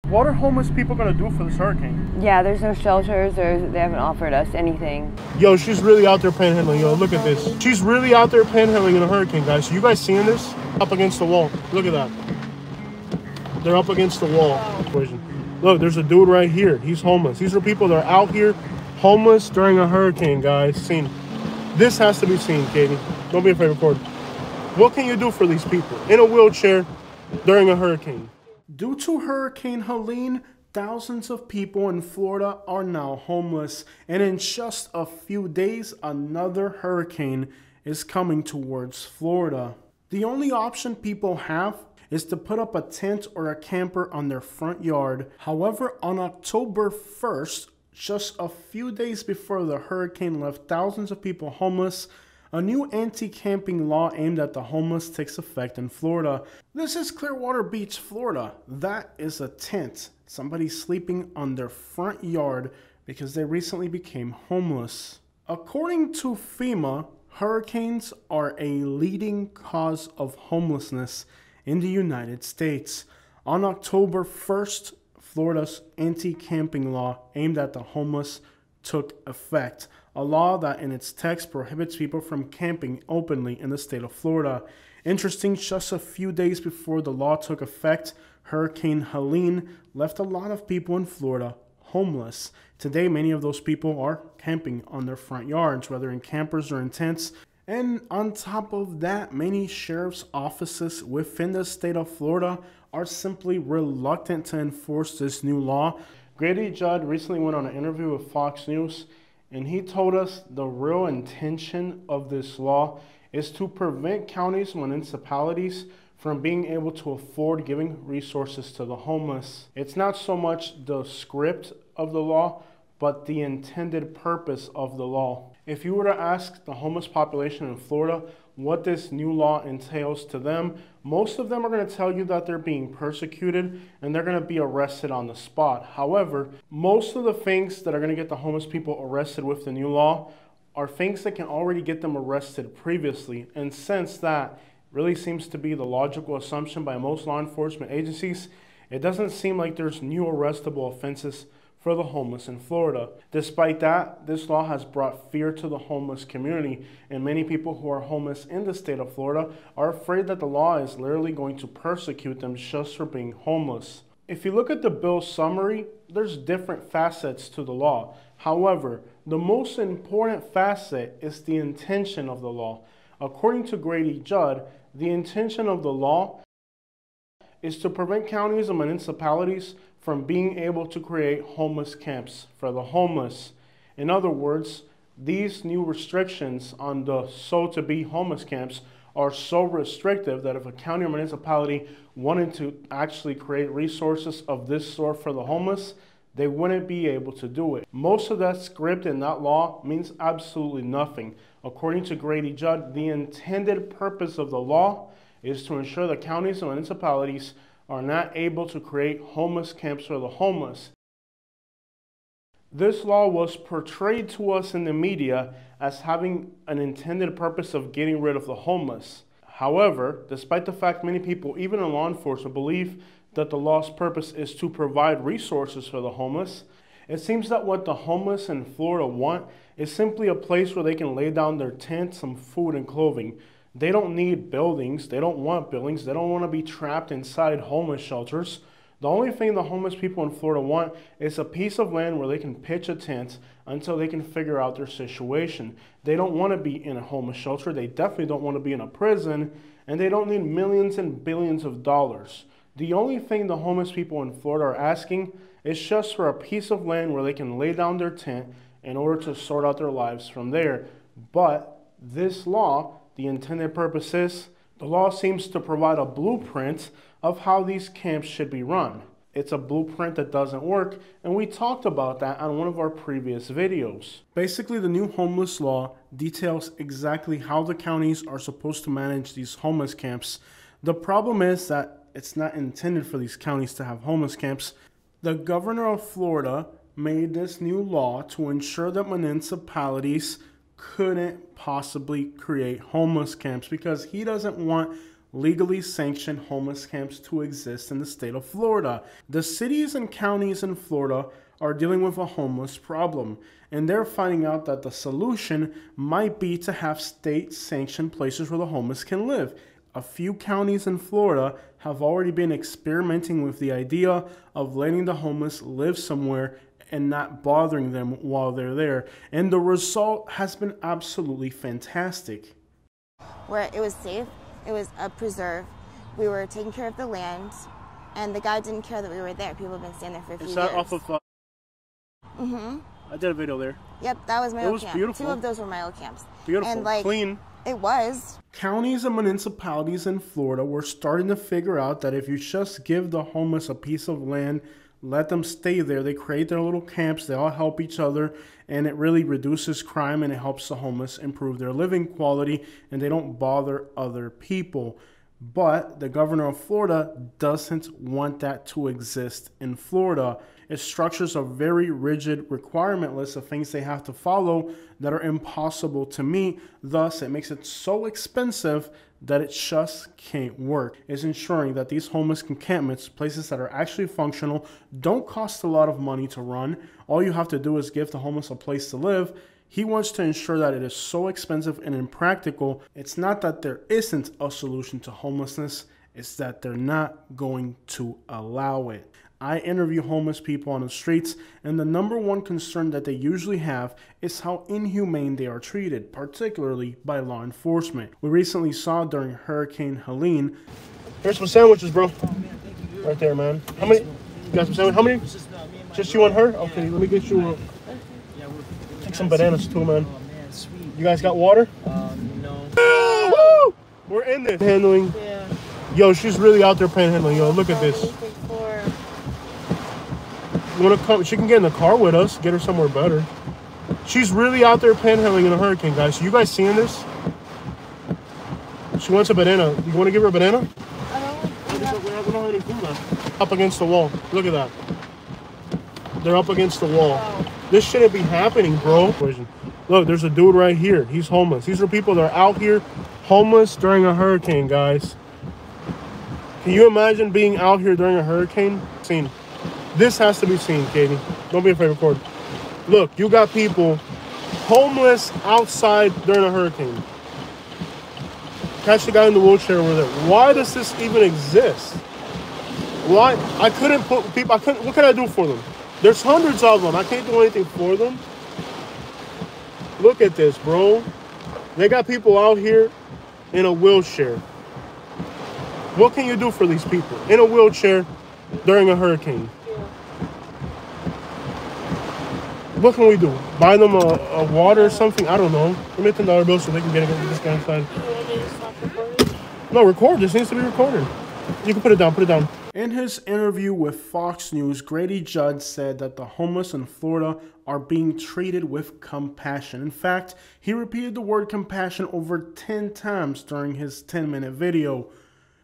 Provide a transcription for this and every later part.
What are homeless people gonna do for this hurricane? Yeah, there's no shelters, they haven't offered us anything. Yo, she's really out there panhandling. Yo, look at this. She's really out there panhandling in a hurricane, guys. You guys seeing this? Up against the wall. Look at that. They're up against the wall. Look, there's a dude right here. He's homeless. These are people that are out here homeless during a hurricane, guys. Seen. This has to be seen, Katie. Don't be afraid to record. What can you do for these people in a wheelchair during a hurricane? Due to Hurricane Helene, thousands of people in Florida are now homeless. And in just a few days, another hurricane is coming towards Florida. The only option people have is to put up a tent or a camper on their front yard. However, on October 1st, just a few days before the hurricane left thousands of people homeless, a new anti-camping law aimed at the homeless takes effect in Florida. This is Clearwater Beach, Florida. That is a tent. Somebody sleeping on their front yard because they recently became homeless. According to FEMA, hurricanes are a leading cause of homelessness in the United States. On October 1st, Florida's anti-camping law aimed at the homeless took effect. A law that in its text prohibits people from camping openly in the state of Florida. Interesting, just a few days before the law took effect, Hurricane Helene left a lot of people in Florida homeless. Today, many of those people are camping on their front yards, whether in campers or in tents. And on top of that, many sheriff's offices within the state of Florida are simply reluctant to enforce this new law. Grady Judd recently went on an interview with Fox News, and he told us the real intention of this law is to prevent counties and municipalities from being able to afford giving resources to the homeless. It's not so much the script of the law, but the intended purpose of the law. If you were to ask the homeless population in Florida what this new law entails to them, most of them are going to tell you that they're being persecuted and they're going to be arrested on the spot. However, most of the things that are going to get the homeless people arrested with the new law are things that can already get them arrested previously. And since that really seems to be the logical assumption by most law enforcement agencies, it doesn't seem like there's new arrestable offenses for the homeless in Florida. Despite that, this law has brought fear to the homeless community, and many people who are homeless in the state of Florida are afraid that the law is literally going to persecute them just for being homeless. If you look at the bill summary, there's different facets to the law. However, the most important facet is the intention of the law. According to Grady Judd, the intention of the law is to prevent counties and municipalities from being able to create homeless camps for the homeless. In other words, these new restrictions on the so-to-be homeless camps are so restrictive that if a county or municipality wanted to actually create resources of this sort for the homeless, they wouldn't be able to do it. Most of that script in that law means absolutely nothing. According to Grady Judd, the intended purpose of the law is to ensure that counties and municipalities are not able to create homeless camps for the homeless. This law was portrayed to us in the media as having an intended purpose of getting rid of the homeless. However, despite the fact many people, even in law enforcement, believe that the law's purpose is to provide resources for the homeless, it seems that what the homeless in Florida want is simply a place where they can lay down their tent, some food and clothing. They don't need buildings. They don't want buildings. They don't want to be trapped inside homeless shelters. The only thing the homeless people in Florida want is a piece of land where they can pitch a tent until they can figure out their situation. They don't want to be in a homeless shelter. They definitely don't want to be in a prison, and they don't need millions and billions of dollars. The only thing the homeless people in Florida are asking is just for a piece of land where they can lay down their tent in order to sort out their lives from there. But this law, the intended purpose is, the law seems to provide a blueprint of how these camps should be run. It's a blueprint that doesn't work, and we talked about that on one of our previous videos. Basically, the new homeless law details exactly how the counties are supposed to manage these homeless camps. The problem is that it's not intended for these counties to have homeless camps. The governor of Florida made this new law to ensure that municipalities couldn't possibly create homeless camps because he doesn't want legally sanctioned homeless camps to exist in the state of Florida. The cities and counties in Florida are dealing with a homeless problem, and they're finding out that the solution might be to have state-sanctioned places where the homeless can live. A few counties in Florida have already been experimenting with the idea of letting the homeless live somewhere and not bothering them while they're there, and the result has been absolutely fantastic. Where it was safe, it was a preserve, we were taking care of the land, and the guy didn't care that we were there. People have been staying there for a few years. Is that off of... I did a video there. Yep, that was my old camp. Beautiful. 2 of those were my old camps. Beautiful, and, like, clean. It was. Counties and municipalities in Florida were starting to figure out that if you just give the homeless a piece of land, let them stay there, they create their little camps, they all help each other, and it really reduces crime and it helps the homeless improve their living quality, and they don't bother other people. But the governor of Florida doesn't want that to exist in Florida. It structures a very rigid requirement list of things they have to follow that are impossible to meet. Thus, it makes it so expensive that it just can't work. It's ensuring that these homeless encampments, places that are actually functional, don't cost a lot of money to run. All you have to do is give the homeless a place to live. He wants to ensure that it is so expensive and impractical. It's not that there isn't a solution to homelessness, it's that they're not going to allow it. I interview homeless people on the streets, and the number one concern that they usually have is how inhumane they are treated, particularly by law enforcement. We recently saw during Hurricane Helene. Here's some sandwiches, bro. Right there, man. How many? You got some sandwiches? How many? Just you and her? Okay, let me get you take some bananas too, man. You guys got water? No. Woo! We're in this. Handling. Yeah. Yo, she's really out there panhandling. Yo, look at this. You wanna come? She can get in the car with us. Get her somewhere better. She's really out there panhandling in a hurricane, guys. You guys seeing this? She wants a banana. You want to give her a banana? We don't have any food left. Up against the wall. Look at that. They're up against the wall. Wow. This shouldn't be happening, bro. Look, there's a dude right here. He's homeless. These are people that are out here homeless during a hurricane, guys. Can you imagine being out here during a hurricane? Scene. This has to be seen, Katie. Don't be afraid to record. Look, you got people homeless outside during a hurricane. Catch the guy in the wheelchair over there. Why does this even exist? Why? I couldn't put people, what can I do for them? There's hundreds of them. I can't do anything for them. Look at this, bro. They got people out here in a wheelchair. What can you do for these people in a wheelchair during a hurricane? What can we do? Buy them a water or something? I don't know. Give me a $10 bill so they can get this guy inside. No, record. This needs to be recorded. You can put it down. Put it down. In his interview with Fox News, Grady Judd said that the homeless in Florida are being treated with compassion. In fact, he repeated the word compassion over 10 times during his 10-minute video.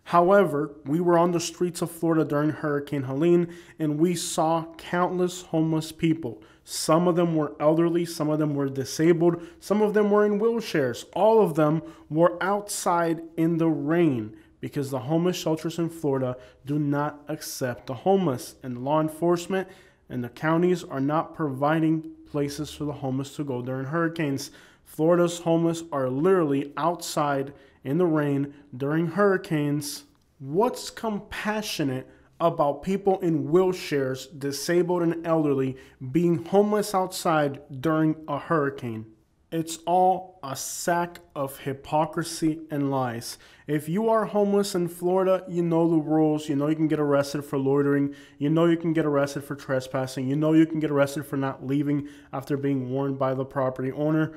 However, we were on the streets of Florida during Hurricane Helene, and we saw countless homeless people. Some of them were elderly, some of them were disabled, some of them were in wheelchairs. All of them were outside in the rain because the homeless shelters in Florida do not accept the homeless, and law enforcement and the counties are not providing places for the homeless to go during hurricanes. Florida's homeless are literally outside in the rain during hurricanes. What's compassionate about people in wheelchairs, disabled and elderly, being homeless outside during a hurricane? It's all a sack of hypocrisy and lies. If you are homeless in Florida, you know the rules. You know you can get arrested for loitering. You know you can get arrested for trespassing. You know you can get arrested for not leaving after being warned by the property owner.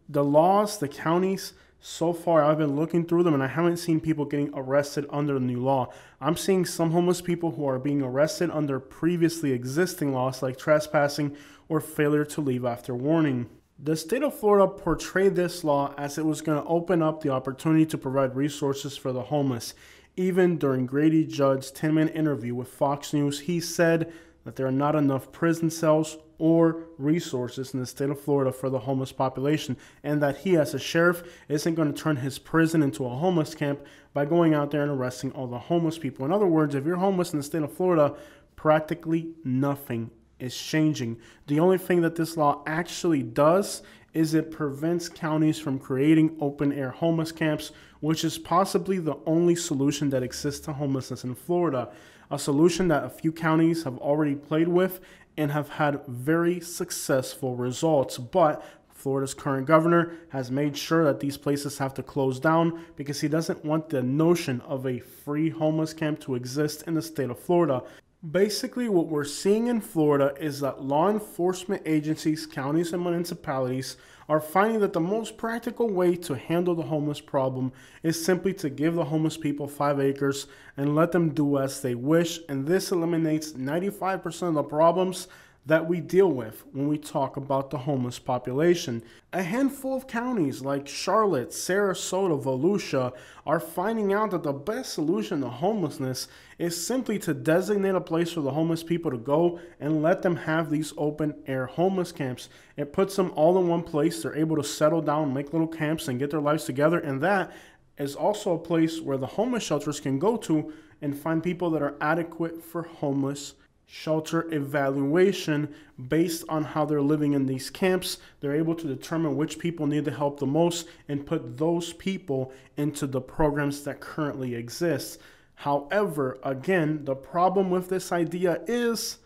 The laws, the counties, so far I've been looking through them and I haven't seen people getting arrested under the new law. I'm seeing some homeless people who are being arrested under previously existing laws like trespassing or failure to leave after warning. The state of Florida portrayed this law as it was going to open up the opportunity to provide resources for the homeless. Even during Grady Judd's 10-minute interview with Fox News, he said that there are not enough prison cells or resources in the state of Florida for the homeless population, and that he, as a sheriff, isn't going to turn his prison into a homeless camp by going out there and arresting all the homeless people. In other words, if you're homeless in the state of Florida, practically nothing is changing. The only thing that this law actually does is it prevents counties from creating open-air homeless camps, which is possibly the only solution that exists to homelessness in Florida, a solution that a few counties have already played with and have had very successful results. But Florida's current governor has made sure that these places have to close down because he doesn't want the notion of a free homeless camp to exist in the state of Florida. Basically, what we're seeing in Florida is that law enforcement agencies, counties, and municipalities are finding that the most practical way to handle the homeless problem is simply to give the homeless people 5 acres and let them do as they wish. And this eliminates 95% of the problems that we deal with when we talk about the homeless population. A handful of counties like Charlotte, Sarasota, Volusia are finding out that the best solution to homelessness is simply to designate a place for the homeless people to go and let them have these open air homeless camps. It puts them all in one place. They're able to settle down, make little camps, and get their lives together. And that is also a place where the homeless shelters can go to and find people that are adequate for homeless shelter evaluation. Based on how they're living in these camps, they're able to determine which people need the help the most and put those people into the programs that currently exist. However, again, the problem with this idea is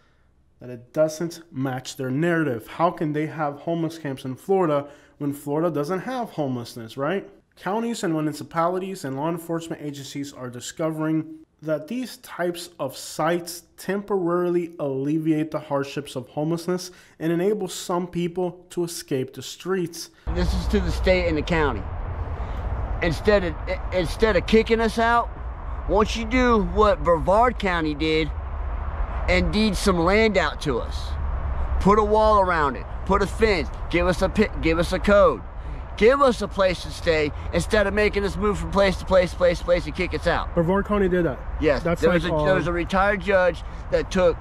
that it doesn't match their narrative. How can they have homeless camps in Florida when Florida doesn't have homelessness, right? Counties and municipalities and law enforcement agencies are discovering that these types of sites temporarily alleviate the hardships of homelessness and enable some people to escape the streets. This is to the state and the county. Instead of kicking us out, once you do what Brevard County did and deed some land out to us, put a wall around it, put a fence, give us a code, give us a place to stay instead of making us move from place to place and kick us out. Brevard County did that. Yes, there was a retired judge that took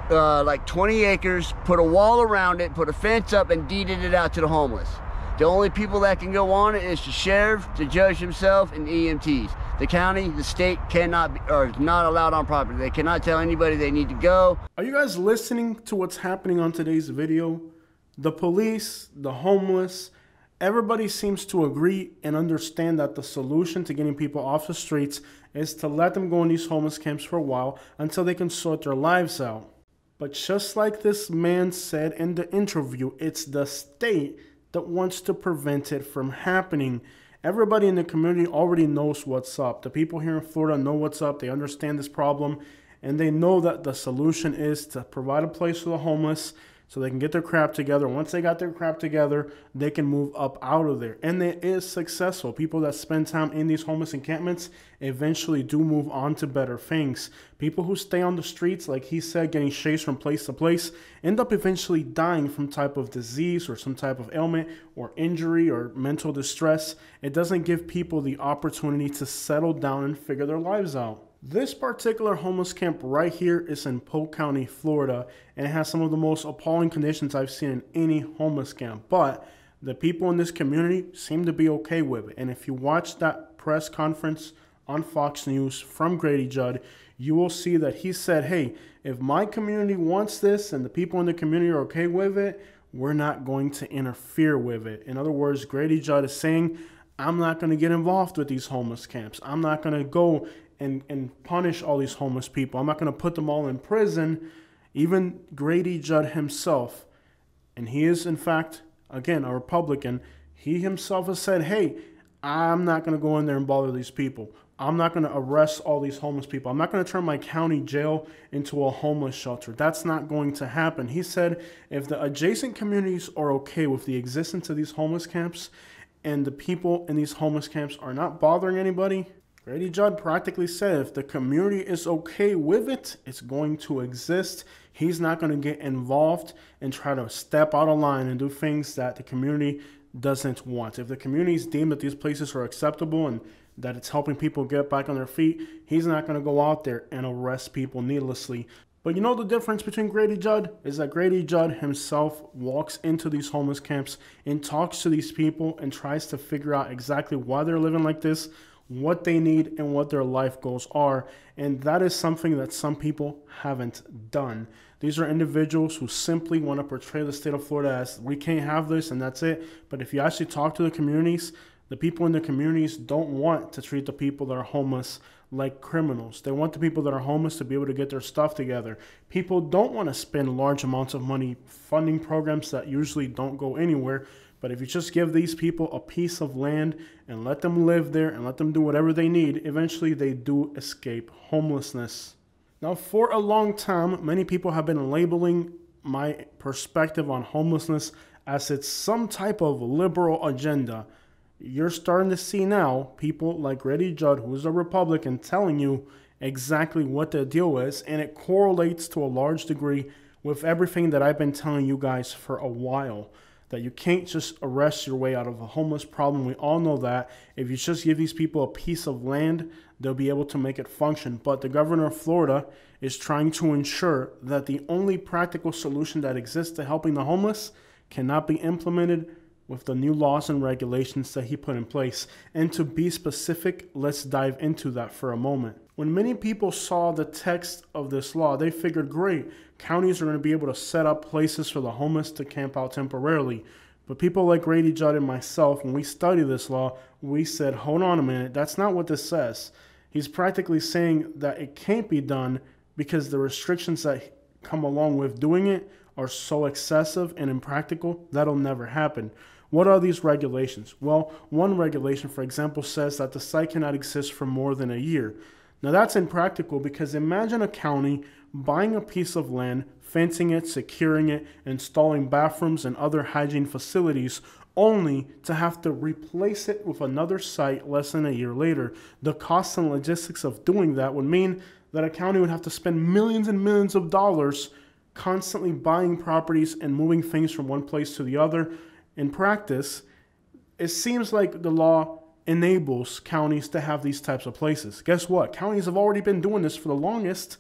like 20 acres, put a wall around it, put a fence up, and deeded it out to the homeless. The only people that can go on it is the sheriff, the judge himself, and the EMTs. The county, the state cannot be, or is not allowed on property. They cannot tell anybody they need to go. Are you guys listening to what's happening on today's video? The police, the homeless, everybody seems to agree and understand that the solution to getting people off the streets is to let them go in these homeless camps for a while until they can sort their lives out. But just like this man said in the interview, it's the state that wants to prevent it from happening. Everybody in the community already knows what's up. The people here in Florida know what's up. They understand this problem, and they know that the solution is to provide a place for the homeless so they can get their crap together. Once they got their crap together, they can move up out of there. And it is successful. People that spend time in these homeless encampments eventually do move on to better things. People who stay on the streets, like he said, getting chased from place to place, end up eventually dying from type of disease or some type of ailment or injury or mental distress. It doesn't give people the opportunity to settle down and figure their lives out. This particular homeless camp right here is in Polk County, Florida, and it has some of the most appalling conditions I've seen in any homeless camp. But the people in this community seem to be okay with it. And if you watch that press conference on Fox News from Grady Judd, you will see that he said, hey, if my community wants this and the people in the community are okay with it, we're not going to interfere with it. In other words, Grady Judd is saying, I'm not going to get involved with these homeless camps. I'm not going to go and punish all these homeless people. I'm not going to put them all in prison. Even Grady Judd himself, and he is in fact, again, a Republican, he himself has said, hey, I'm not going to go in there and bother these people. I'm not going to arrest all these homeless people. I'm not going to turn my county jail into a homeless shelter. That's not going to happen. He said if the adjacent communities are okay with the existence of these homeless camps and the people in these homeless camps are not bothering anybody, Grady Judd practically said if the community is okay with it, it's going to exist. He's not going to get involved and try to step out of line and do things that the community doesn't want. If the community's deemed that these places are acceptable and that it's helping people get back on their feet, he's not going to go out there and arrest people needlessly. But you know the difference between Grady Judd is that Grady Judd himself walks into these homeless camps and talks to these people and tries to figure out exactly why they're living like this, what they need, and what their life goals are. And that is something that some people haven't done. These are individuals who simply want to portray the state of Florida as we can't have this and that's it. But if you actually talk to the communities, the people in the communities don't want to treat the people that are homeless like criminals. They want the people that are homeless to be able to get their stuff together. People don't want to spend large amounts of money funding programs that usually don't go anywhere. But if you just give these people a piece of land and let them live there and let them do whatever they need, eventually they do escape homelessness. Now, for a long time, many people have been labeling my perspective on homelessness as it's some type of liberal agenda. You're starting to see now people like Grady Judd, who's a Republican, telling you exactly what the deal is, and it correlates to a large degree with everything that I've been telling you guys for a while. That you can't just arrest your way out of a homeless problem. We all know that. If you just give these people a piece of land, they'll be able to make it function. But the governor of Florida is trying to ensure that the only practical solution that exists to helping the homeless cannot be implemented with the new laws and regulations that he put in place. And to be specific, let's dive into that for a moment. When many people saw the text of this law, they figured, great, counties are going to be able to set up places for the homeless to camp out temporarily. But people like Grady Judd and myself, when we studied this law, we said, hold on a minute, that's not what this says. He's practically saying that it can't be done because the restrictions that come along with doing it are so excessive and impractical, that'll never happen. What are these regulations? Well, one regulation, for example, says that the site cannot exist for more than a year. Now, that's impractical because imagine a county buying a piece of land, fencing it, securing it, installing bathrooms and other hygiene facilities, only to have to replace it with another site less than a year later. The costs and logistics of doing that would mean that a county would have to spend millions and millions of dollars constantly buying properties and moving things from one place to the other. In practice, it seems like the law enables counties to have these types of places. Guess what? Counties have already been doing this for the longest.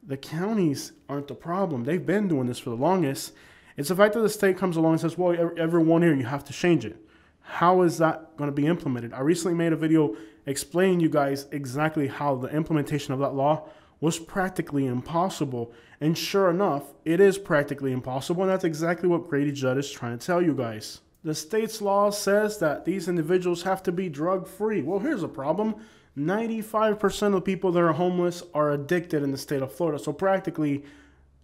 The counties aren't the problem. They've been doing this for the longest. It's the fact that the state comes along and says, well, everyone here, you have to change it. How is that going to be implemented? I recently made a video explaining you guys exactly how the implementation of that law was practically impossible. And sure enough, it is practically impossible, and that's exactly what Grady Judd is trying to tell you guys. The state's law says that these individuals have to be drug-free. Well, here's the problem. 95% of the people that are homeless are addicted in the state of Florida, so practically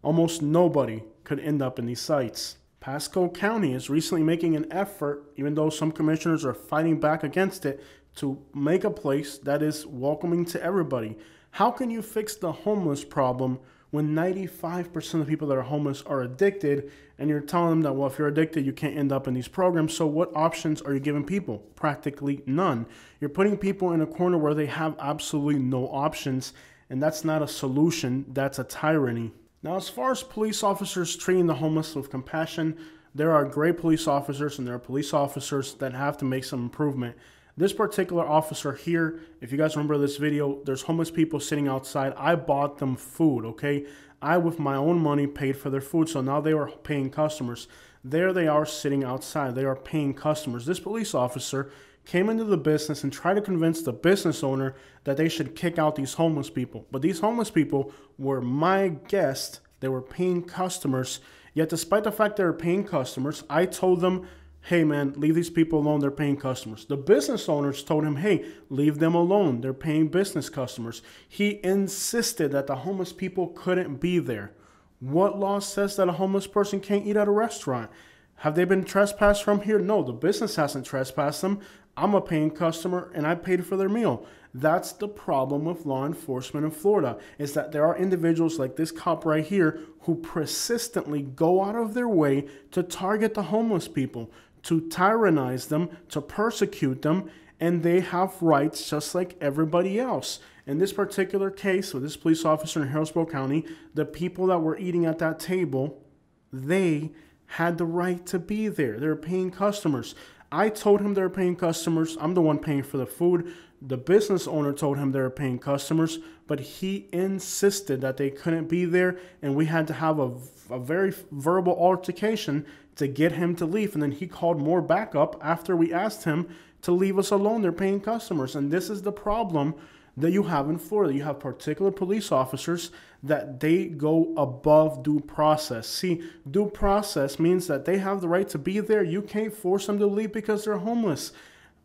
almost nobody could end up in these sites. Pasco County is recently making an effort, even though some commissioners are fighting back against it, to make a place that is welcoming to everybody. How can you fix the homeless problem when 95% of the people that are homeless are addicted, and you're telling them that, well, if you're addicted, you can't end up in these programs? So what options are you giving people? Practically none. You're putting people in a corner where they have absolutely no options, and that's not a solution, that's a tyranny. Now, as far as police officers treating the homeless with compassion, there are great police officers, and there are police officers that have to make some improvement. This particular officer here, if you guys remember this video, there's homeless people sitting outside. I bought them food, okay? I, with my own money, paid for their food, so now they are paying customers. There they are sitting outside. They are paying customers. This police officer came into the business and tried to convince the business owner that they should kick out these homeless people. But these homeless people were my guests. They were paying customers. Yet despite the fact they were paying customers, I told them, hey man, leave these people alone, they're paying customers. The business owners told him, hey, leave them alone, they're paying business customers. He insisted that the homeless people couldn't be there. What law says that a homeless person can't eat at a restaurant? Have they been trespassed from here? No, the business hasn't trespassed them. I'm a paying customer and I paid for their meal. That's the problem with law enforcement in Florida, is that there are individuals like this cop right here who persistently go out of their way to target the homeless people, to tyrannize them, to persecute them, and they have rights just like everybody else. In this particular case with this police officer in Hillsborough County, the people that were eating at that table, they had the right to be there. They're paying customers. I told him they're paying customers. I'm the one paying for the food. The business owner told him they were paying customers, but he insisted that they couldn't be there, and we had to have a very verbal altercation to get him to leave. And then he called more backup after we asked him to leave us alone. They're paying customers. And this is the problem that you have in Florida. You have particular police officers that they go above due process. See, due process means that they have the right to be there. You can't force them to leave because they're homeless.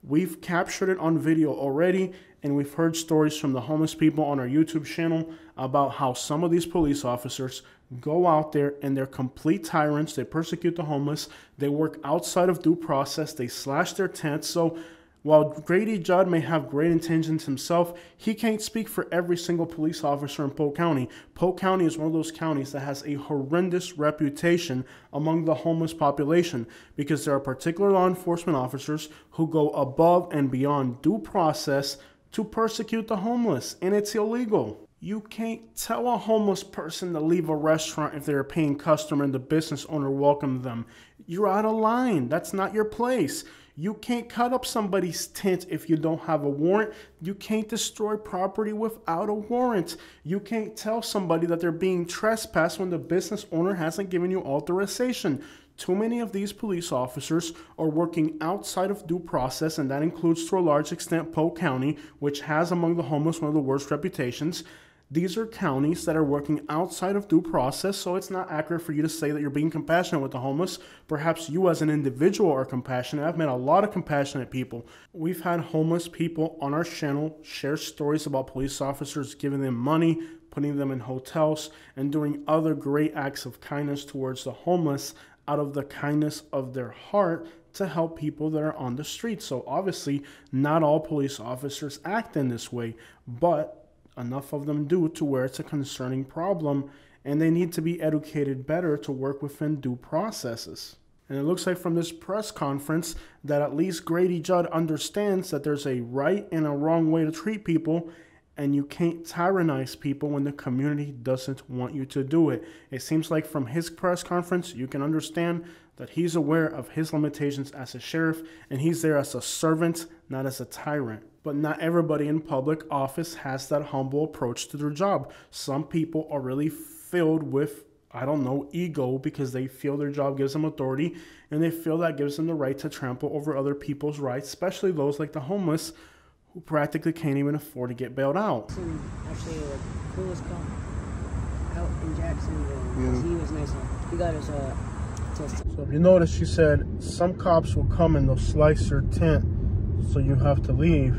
We've captured it on video already, and we've heard stories from the homeless people on our YouTube channel about how some of these police officers go out there and they're complete tyrants. They persecute the homeless. They work outside of due process. They slash their tents. So while Grady Judd may have great intentions himself, he can't speak for every single police officer in Polk County. Polk County is one of those counties that has a horrendous reputation among the homeless population because there are particular law enforcement officers who go above and beyond due process to persecute the homeless, and it's illegal. You can't tell a homeless person to leave a restaurant if they're a paying customer and the business owner welcomed them. You're out of line. That's not your place. You can't cut up somebody's tent if you don't have a warrant. You can't destroy property without a warrant. You can't tell somebody that they're being trespassed when the business owner hasn't given you authorization. Too many of these police officers are working outside of due process, and that includes to a large extent Polk County, which has among the homeless one of the worst reputations. These are counties that are working outside of due process, so it's not accurate for you to say that you're being compassionate with the homeless. Perhaps you as an individual are compassionate. I've met a lot of compassionate people. We've had homeless people on our channel share stories about police officers giving them money, putting them in hotels, and doing other great acts of kindness towards the homeless out of the kindness of their heart to help people that are on the street. So obviously, not all police officers act in this way, but enough of them do to where it's a concerning problem, and they need to be educated better to work within due processes. And it looks like from this press conference that at least Grady Judd understands that there's a right and a wrong way to treat people, and you can't tyrannize people when the community doesn't want you to do it. It seems like from his press conference, you can understand that he's aware of his limitations as a sheriff, and he's there as a servant, not as a tyrant. But not everybody in public office has that humble approach to their job. Some people are really filled with, I don't know, ego because they feel their job gives them authority, and they feel that gives them the right to trample over other people's rights, especially those like the homeless who practically can't even afford to get bailed out. Actually, the coolest cop out in Jacksonville. He was nice. He got his tested. So if you notice, she said some cops will come and they'll slice your tent so you have to leave,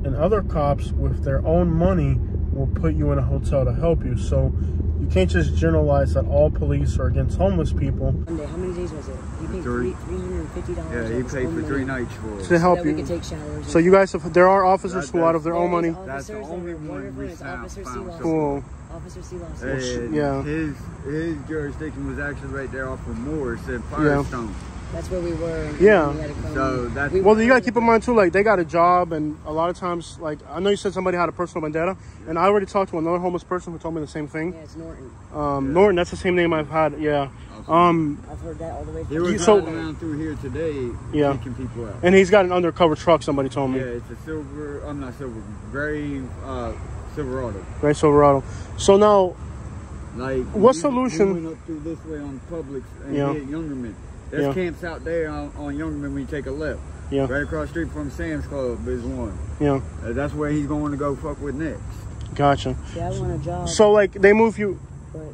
and other cops with their own money will put you in a hotel to help you. So you can't just generalize that all police are against homeless people. Monday, how many days was it? He paid $350. Yeah, he paid for 3 nights for it. To help so that you. we could take showers. So you guys have, there are officers who out of their own money. That's the only one we found. Cool. Officer Sealoss. Yeah. His jurisdiction was actually right there off of Morris and Firestone. That's where we were. And Yeah. we had to come. So that's Well, you gotta keep in mind too, like they got a job, and a lot of times, like I know you said somebody had a personal vendetta, and I already talked to another homeless person who told me the same thing. Yeah, it's Norton. Norton, that's the same name I've had. Yeah. I've heard that all the way he through. was So- riding around through here today, Yeah. taking people out. And he's got an undercover truck. Somebody told me. Yeah, it's a silver. I'm not silver. Gray Silverado. Gray Silverado. So now, Like what we solution? went up through this way on Publix and Yeah. hit Youngerman. There's Yeah. camps out there on Youngerman when you take a left. Yeah. Right across the street from Sam's Club is one. Yeah. That's where he's going to go fuck with next. Gotcha. See, I want a job, So like they move you. but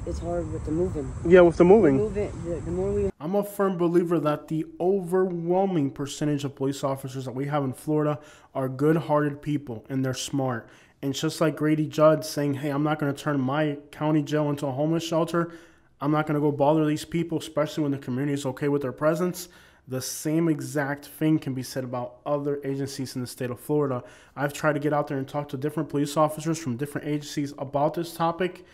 it's hard with the moving. Yeah, with the moving. The more we I'm a firm believer that the overwhelming percentage of police officers that we have in Florida are good-hearted people, and they're smart. And just like Grady Judd saying, hey, I'm not going to turn my county jail into a homeless shelter, I'm not going to go bother these people, especially when the community is okay with their presence. The same exact thing can be said about other agencies in the state of Florida. I've tried to get out there and talk to different police officers from different agencies about this topic,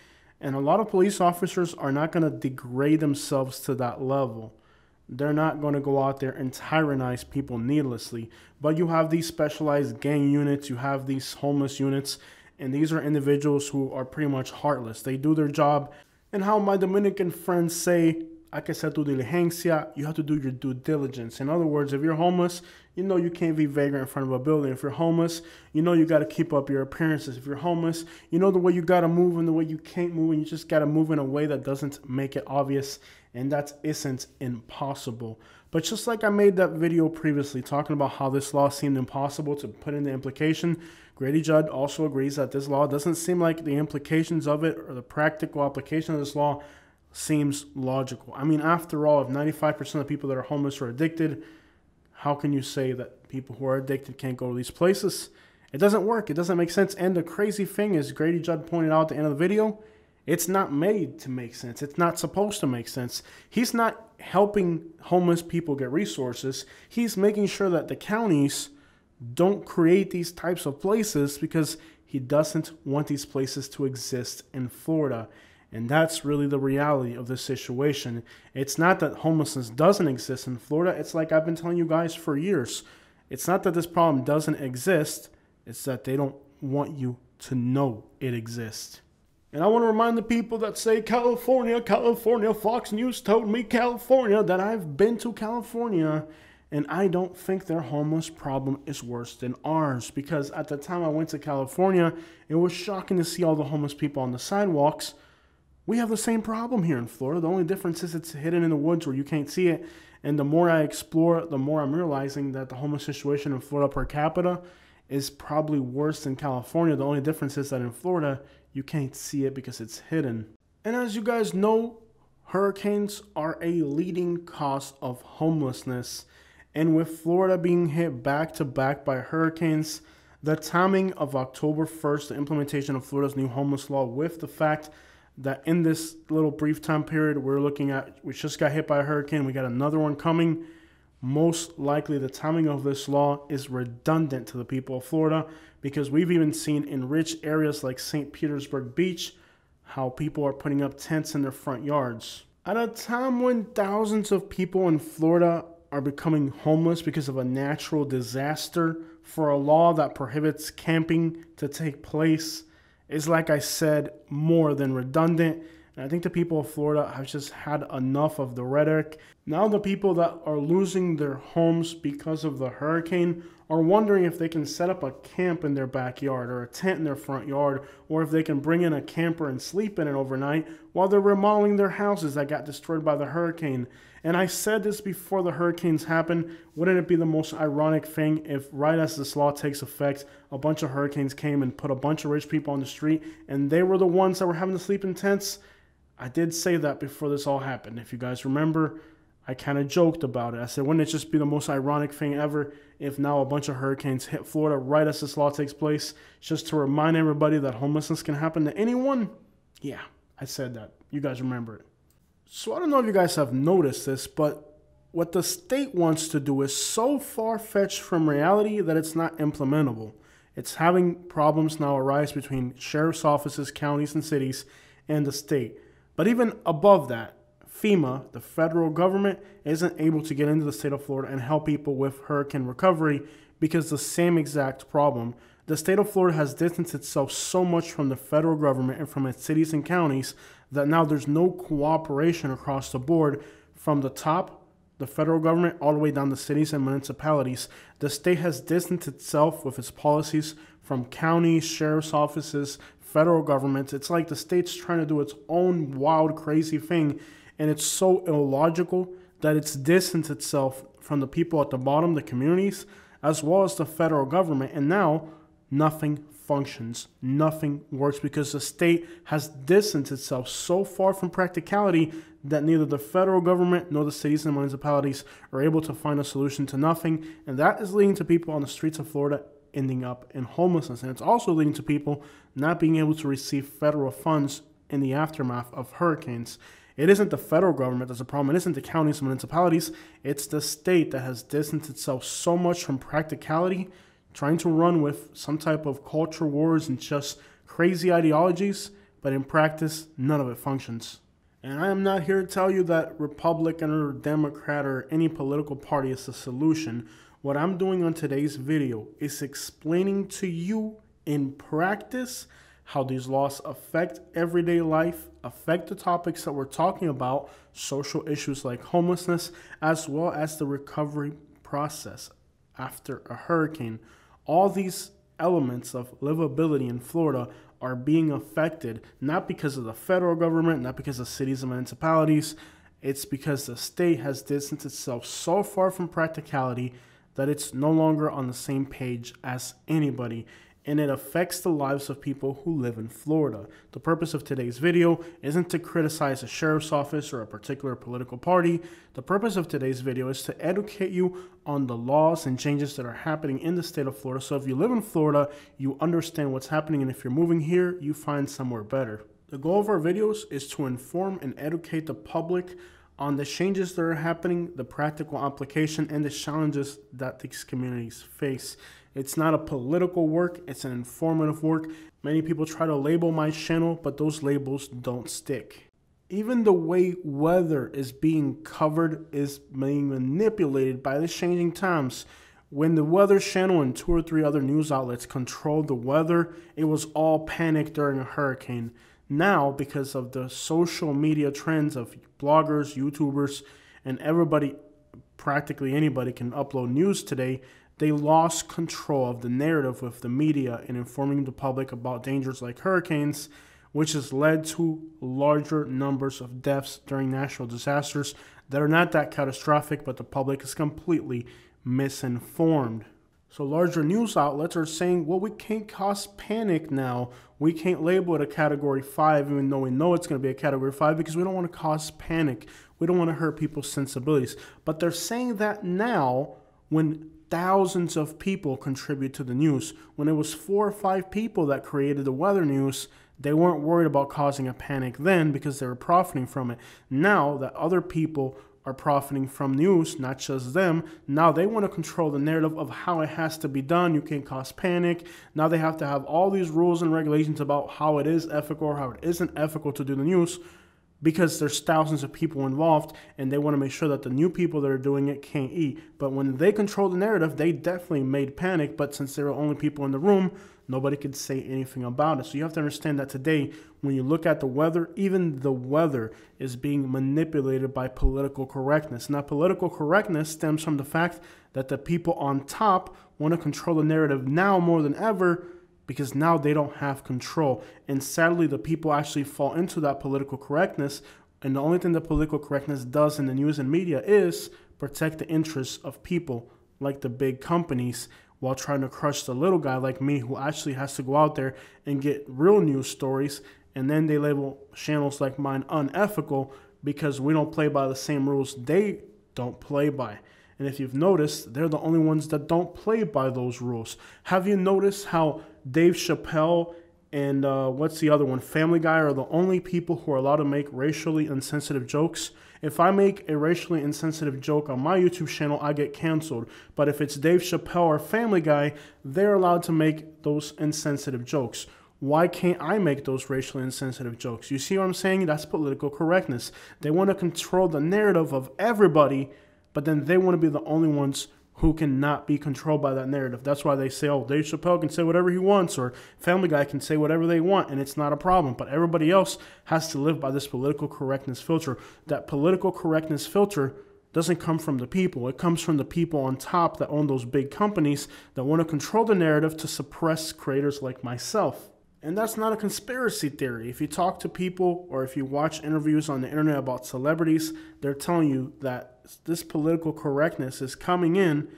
and a lot of police officers are not going to degrade themselves to that level. They're not going to go out there and tyrannize people needlessly. But you have these specialized gang units, you have these homeless units, and these are individuals who are pretty much heartless. They do their job. And how my Dominican friends say, hay que hacer tu diligencia. You have to do your due diligence. In other words, if you're homeless, you know you can't be vagrant in front of a building. If you're homeless, you know you got to keep up your appearances. If you're homeless, you know the way you got to move and the way you can't move, and you just got to move in a way that doesn't make it obvious, and that isn't impossible. But just like I made that video previously talking about how this law seemed impossible to put into implication, Grady Judd also agrees that this law doesn't seem like the implications of it or the practical application of this law seems logical. I mean, after all, if 95% of people that are homeless are addicted, how can you say that people who are addicted can't go to these places? It doesn't work. It doesn't make sense. And the crazy thing is, Grady Judd pointed out at the end of the video, it's not made to make sense. It's not supposed to make sense. He's not helping homeless people get resources. He's making sure that the counties don't create these types of places because he doesn't want these places to exist in Florida. And that's really the reality of this situation. It's not that homelessness doesn't exist in Florida. It's like I've been telling you guys for years. It's not that this problem doesn't exist. It's that they don't want you to know it exists. And I want to remind the people that say, California, California, Fox News told me California, that I've been to California, and I don't think their homeless problem is worse than ours. Because at the time I went to California, it was shocking to see all the homeless people on the sidewalks. We have the same problem here in Florida. The only difference is it's hidden in the woods where you can't see it. And the more I explore, the more I'm realizing that the homeless situation in Florida per capita is probably worse than California. The only difference is that in Florida, you can't see it because it's hidden. And as you guys know, hurricanes are a leading cause of homelessness. And with Florida being hit back to back by hurricanes, the timing of October 1st, the implementation of Florida's new homeless law, with the fact that in this little brief time period we just got hit by a hurricane, we got another one coming, most likely the timing of this law is redundant to the people of Florida, because we've even seen in rich areas like St. Petersburg Beach how people are putting up tents in their front yards. At a time when thousands of people in Florida are becoming homeless because of a natural disaster, for a law that prohibits camping to take place is, like I said, more than redundant. And I think the people of Florida have just had enough of the rhetoric. Now the people that are losing their homes because of the hurricane are wondering if they can set up a camp in their backyard or a tent in their front yard, or if they can bring in a camper and sleep in it overnight while they're remodeling their houses that got destroyed by the hurricane. And I said this before the hurricanes happened. Wouldn't it be the most ironic thing if right as this law takes effect, a bunch of hurricanes came and put a bunch of rich people on the street and they were the ones that were having to sleep in tents? I did say that before this all happened. If you guys remember, I kind of joked about it. I said, wouldn't it just be the most ironic thing ever if now a bunch of hurricanes hit Florida right as this law takes place, just to remind everybody that homelessness can happen to anyone? Yeah, I said that. You guys remember it. So I don't know if you guys have noticed this, but what the state wants to do is so far-fetched from reality that it's not implementable. It's having problems now arise between sheriff's offices, counties, and cities, and the state. But even above that, FEMA, the federal government, isn't able to get into the state of Florida and help people with hurricane recovery because the same exact problem. The state of Florida has distanced itself so much from the federal government and from its cities and counties that now there's no cooperation across the board from the top, the federal government, all the way down to cities and municipalities. The state has distanced itself with its policies from counties, sheriff's offices, federal governments. It's like the state's trying to do its own wild, crazy thing, and it's so illogical that it's distanced itself from the people at the bottom, the communities, as well as the federal government. And now nothing functions, nothing works, because the state has distanced itself so far from practicality that neither the federal government nor the cities and municipalities are able to find a solution to nothing. And that is leading to people on the streets of Florida ending up in homelessness. And it's also leading to people not being able to receive federal funds in the aftermath of hurricanes. It isn't the federal government that's a problem. It isn't the counties and municipalities. It's the state that has distanced itself so much from practicality, trying to run with some type of culture wars and just crazy ideologies, but in practice, none of it functions. And I am not here to tell you that Republican or Democrat or any political party is the solution. What I'm doing on today's video is explaining to you in practice how these laws affect everyday life, affect the topics that we're talking about, social issues like homelessness, as well as the recovery process after a hurricane. All these elements of livability in Florida are being affected, not because of the federal government, not because of cities and municipalities. It's because the state has distanced itself so far from practicality that it's no longer on the same page as anybody, and it affects the lives of people who live in Florida. The purpose of today's video isn't to criticize a sheriff's office or a particular political party. The purpose of today's video is to educate you on the laws and changes that are happening in the state of Florida. So if you live in Florida, you understand what's happening, and if you're moving here, you find somewhere better. The goal of our videos is to inform and educate the public on the changes that are happening, the practical application, and the challenges that these communities face. It's not a political work, it's an informative work. Many people try to label my channel, but those labels don't stick. Even the way weather is being covered is being manipulated by the changing times. When the Weather Channel and 2 or 3 other news outlets controlled the weather, it was all panic during a hurricane. Now, because of the social media trends of bloggers, YouTubers, and everybody, practically anybody can upload news today, they lost control of the narrative with the media in informing the public about dangers like hurricanes, which has led to larger numbers of deaths during natural disasters that are not that catastrophic, but the public is completely misinformed. So larger news outlets are saying, well, we can't cause panic now. We can't label it a Category 5, even though we know it's going to be a Category 5, because we don't want to cause panic. We don't want to hurt people's sensibilities. But they're saying that now when thousands of people contribute to the news. When it was 4 or 5 people that created the weather news, they weren't worried about causing a panic then because they were profiting from it. Now that other people are profiting from news, not just them, now they want to control the narrative of how it has to be done. You can't cause panic. Now they have to have all these rules and regulations about how it is ethical or how it isn't ethical to do the news, because there's thousands of people involved and they want to make sure that the new people that are doing it can't eat. But when they control the narrative, they definitely made panic. But since there were only people in the room, nobody could say anything about it. So you have to understand that today, when you look at the weather, even the weather is being manipulated by political correctness. Now, political correctness stems from the fact that the people on top want to control the narrative now more than ever, because now they don't have control. And sadly, the people actually fall into that political correctness. And the only thing that political correctness does in the news and media is protect the interests of people like the big companies, while trying to crush the little guy like me, who actually has to go out there and get real news stories. And then they label channels like mine unethical because we don't play by the same rules they don't play by. And if you've noticed, they're the only ones that don't play by those rules. Have you noticed how Dave Chappelle and what's the other one, Family Guy, are the only people who are allowed to make racially insensitive jokes? If I make a racially insensitive joke on my YouTube channel, I get canceled. But if it's Dave Chappelle or Family Guy, they're allowed to make those insensitive jokes. Why can't I make those racially insensitive jokes? You see what I'm saying? That's political correctness. They want to control the narrative of everybody, but then they want to be the only ones who cannot be controlled by that narrative. That's why they say, oh, Dave Chappelle can say whatever he wants, or Family Guy can say whatever they want, and it's not a problem. But everybody else has to live by this political correctness filter. That political correctness filter doesn't come from the people. It comes from the people on top that own those big companies that want to control the narrative to suppress creators like myself. And that's not a conspiracy theory. If you talk to people or if you watch interviews on the internet about celebrities, they're telling you that this political correctness is coming in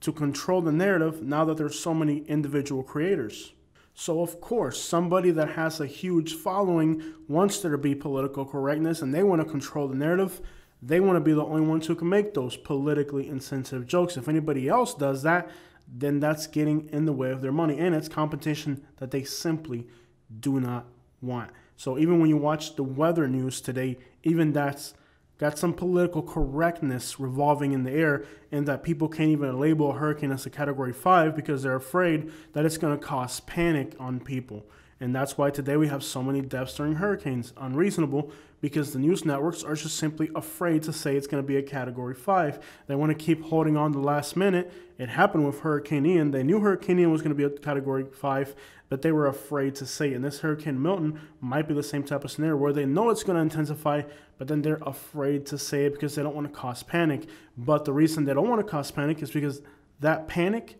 to control the narrative now that there's so many individual creators. So of course, somebody that has a huge following wants there to be political correctness, and they want to control the narrative. They want to be the only ones who can make those politically insensitive jokes. If anybody else does that, then that's getting in the way of their money, and it's competition that they simply do not want. So even when you watch the weather news today, even that's got some political correctness revolving in the air, and that people can't even label a hurricane as a Category 5 because they're afraid that it's going to cause panic on people. And that's why today we have so many deaths during hurricanes. Unreasonable, because the news networks are just simply afraid to say it's going to be a Category 5. They want to keep holding on to the last minute. It happened with Hurricane Ian. They knew Hurricane Ian was going to be a Category 5, but they were afraid to say it. And this Hurricane Milton might be the same type of scenario where they know it's going to intensify, but then they're afraid to say it because they don't want to cause panic. But the reason they don't want to cause panic is because that panic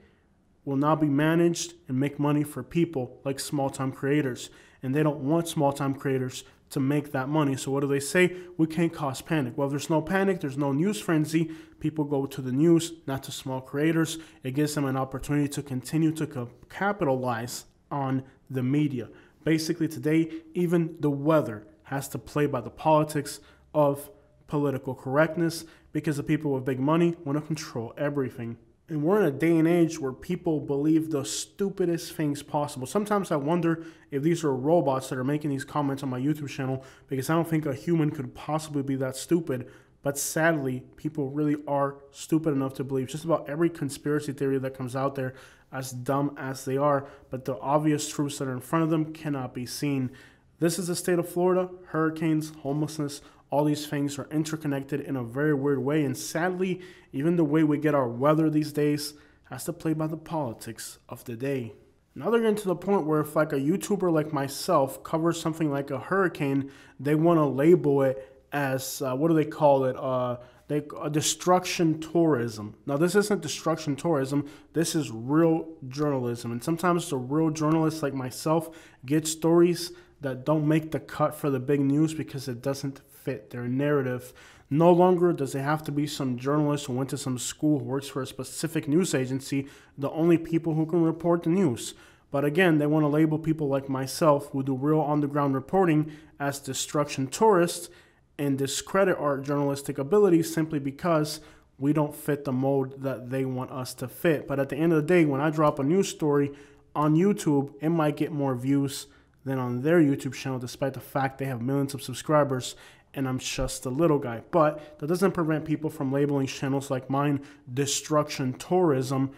will now be managed and make money for people like small-time creators. And they don't want small-time creators to make that money. So what do they say? We can't cause panic. Well, if there's no panic, there's no news frenzy. People go to the news, not to small creators. It gives them an opportunity to continue to capitalize on the media. Basically today, even the weather has to play by the politics of political correctness because the people with big money want to control everything. And we're in a day and age where people believe the stupidest things possible. Sometimes I wonder if these are robots that are making these comments on my YouTube channel, because I don't think a human could possibly be that stupid. But sadly, people really are stupid enough to believe just about every conspiracy theory that comes out there, as dumb as they are. But the obvious truths that are in front of them cannot be seen. This is the state of Florida. Hurricanes, homelessness, all these things are interconnected in a very weird way. And sadly, even the way we get our weather these days has to play by the politics of the day. Now they're getting to the point where if like a YouTuber like myself covers something like a hurricane, they want to label it as, what do they call it? Destruction tourism. Now this isn't destruction tourism. This is real journalism. And sometimes the real journalists like myself get stories that don't make the cut for the big news because it doesn't fit their narrative. No longer does it have to be some journalist who went to some school who works for a specific news agency the only people who can report the news. But again, they want to label people like myself who do real on-the-ground reporting as destruction tourists and discredit our journalistic abilities simply because we don't fit the mold that they want us to fit. But at the end of the day, when I drop a news story on YouTube, it might get more views than on their YouTube channel, despite the fact they have millions of subscribers and I'm just a little guy. But that doesn't prevent people from labeling channels like mine destruction tourism,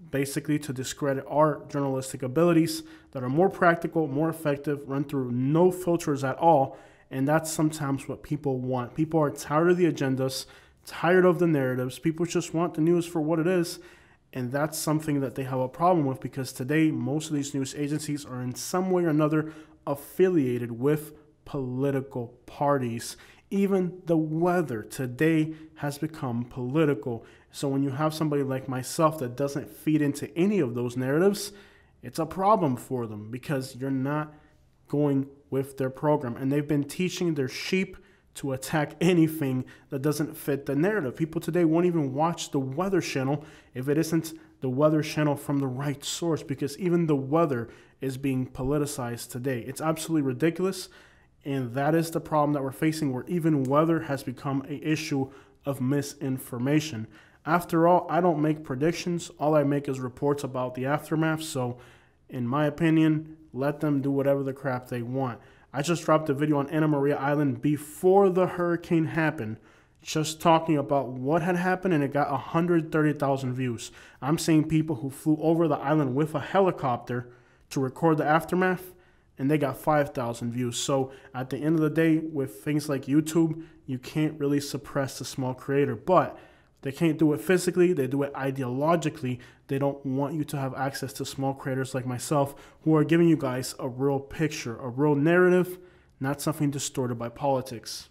basically to discredit our journalistic abilities that are more practical, more effective, run through no filters at all. And that's sometimes what people want. People are tired of the agendas, tired of the narratives. People just want the news for what it is. And that's something that they have a problem with because today most of these news agencies are in some way or another affiliated with political parties. Even the weather today has become political. So when you have somebody like myself that doesn't feed into any of those narratives, it's a problem for them because you're not going with their program. And they've been teaching their sheep to attack anything that doesn't fit the narrative. People today won't even watch the Weather Channel if it isn't the Weather Channel from the right source, because even the weather is being politicized today. It's absolutely ridiculous, and that is the problem that we're facing, where even weather has become an issue of misinformation. After all, I don't make predictions. All I make is reports about the aftermath. So in my opinion, let them do whatever the crap they want. I just dropped a video on Anna Maria Island before the hurricane happened, just talking about what had happened, and it got 130,000 views. I'm seeing people who flew over the island with a helicopter to record the aftermath, and they got 5,000 views. So at the end of the day, with things like YouTube, you can't really suppress the small creator, but they can't do it physically, they do it ideologically. They don't want you to have access to small creators like myself who are giving you guys a real picture, a real narrative, not something distorted by politics.